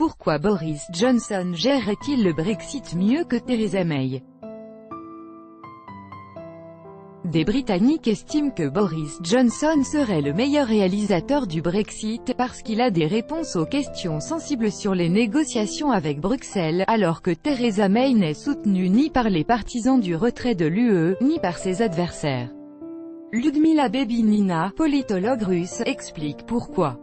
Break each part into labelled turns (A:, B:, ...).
A: Pourquoi Boris Johnson gérerait-il le Brexit mieux que Theresa May? Des Britanniques estiment que Boris Johnson serait le meilleur réalisateur du Brexit, parce qu'il a des réponses aux questions sensibles sur les négociations avec Bruxelles, alors que Theresa May n'est soutenue ni par les partisans du retrait de l'UE, ni par ses adversaires. Ludmila Bebinina, politologue russe, explique pourquoi.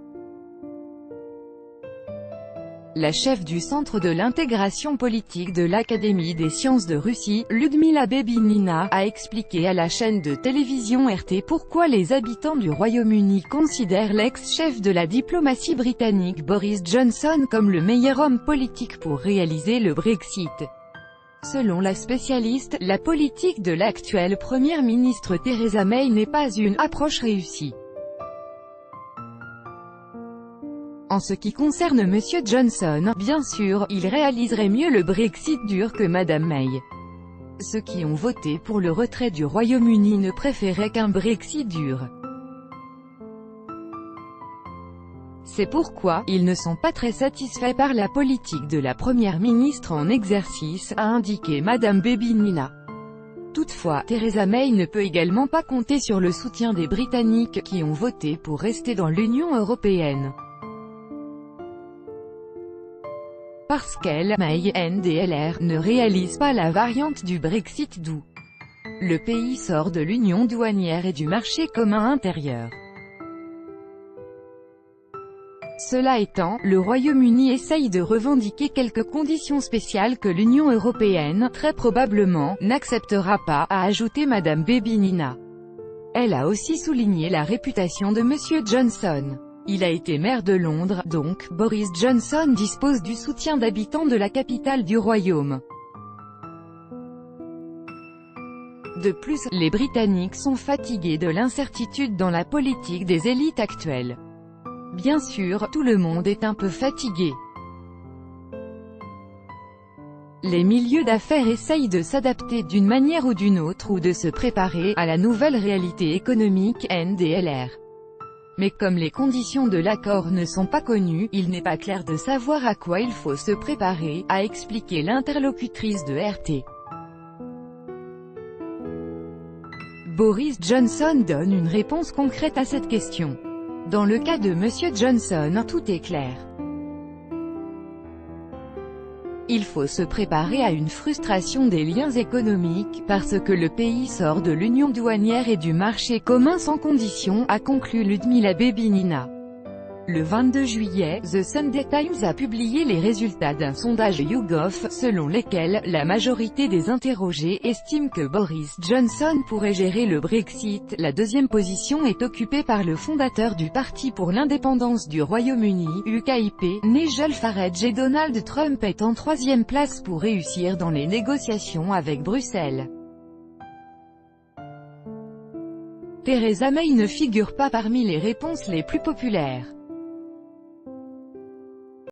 A: La chef du Centre de l'intégration politique de l'Académie des sciences de Russie, Ludmila Bebinina, a expliqué à la chaîne de télévision RT pourquoi les habitants du Royaume-Uni considèrent l'ex-chef de la diplomatie britannique Boris Johnson comme le meilleur homme politique pour réaliser le Brexit. Selon la spécialiste, la politique de l'actuelle première ministre Theresa May n'est pas une approche réussie. En ce qui concerne M. Johnson, bien sûr, il réaliserait mieux le Brexit dur que Mme May. Ceux qui ont voté pour le retrait du Royaume-Uni ne préféraient qu'un Brexit dur. C'est pourquoi, ils ne sont pas très satisfaits par la politique de la première ministre en exercice, a indiqué Mme Bebinina. Toutefois, Theresa May ne peut également pas compter sur le soutien des Britanniques, qui ont voté pour rester dans l'Union européenne. Parce qu'elle, May, NDLR, ne réalise pas la variante du Brexit d'où le pays sort de l'union douanière et du marché commun intérieur. Cela étant, le Royaume-Uni essaye de revendiquer quelques conditions spéciales que l'Union européenne, très probablement, n'acceptera pas, a ajouté Mme Bebinina. Elle a aussi souligné la réputation de M. Johnson. Il a été maire de Londres, donc, Boris Johnson dispose du soutien d'habitants de la capitale du Royaume. De plus, les Britanniques sont fatigués de l'incertitude dans la politique des élites actuelles. Bien sûr, tout le monde est un peu fatigué. Les milieux d'affaires essayent de s'adapter d'une manière ou d'une autre ou de se préparer à la nouvelle réalité économique, NDLR. Mais comme les conditions de l'accord ne sont pas connues, il n'est pas clair de savoir à quoi il faut se préparer, a expliqué l'interlocutrice de RT. Boris Johnson donne une réponse concrète à cette question. Dans le cas de M. Johnson, tout est clair. Il faut se préparer à une frustration des liens économiques, parce que le pays sort de l'union douanière et du marché commun sans condition, a conclu Ludmila Bebinina. Le 22 juillet, The Sunday Times a publié les résultats d'un sondage YouGov, selon lesquels, la majorité des interrogés estiment que Boris Johnson pourrait gérer le Brexit. La deuxième position est occupée par le fondateur du Parti pour l'indépendance du Royaume-Uni, UKIP, Nigel Farage, et Donald Trump est en troisième place pour réussir dans les négociations avec Bruxelles. Theresa May ne figure pas parmi les réponses les plus populaires.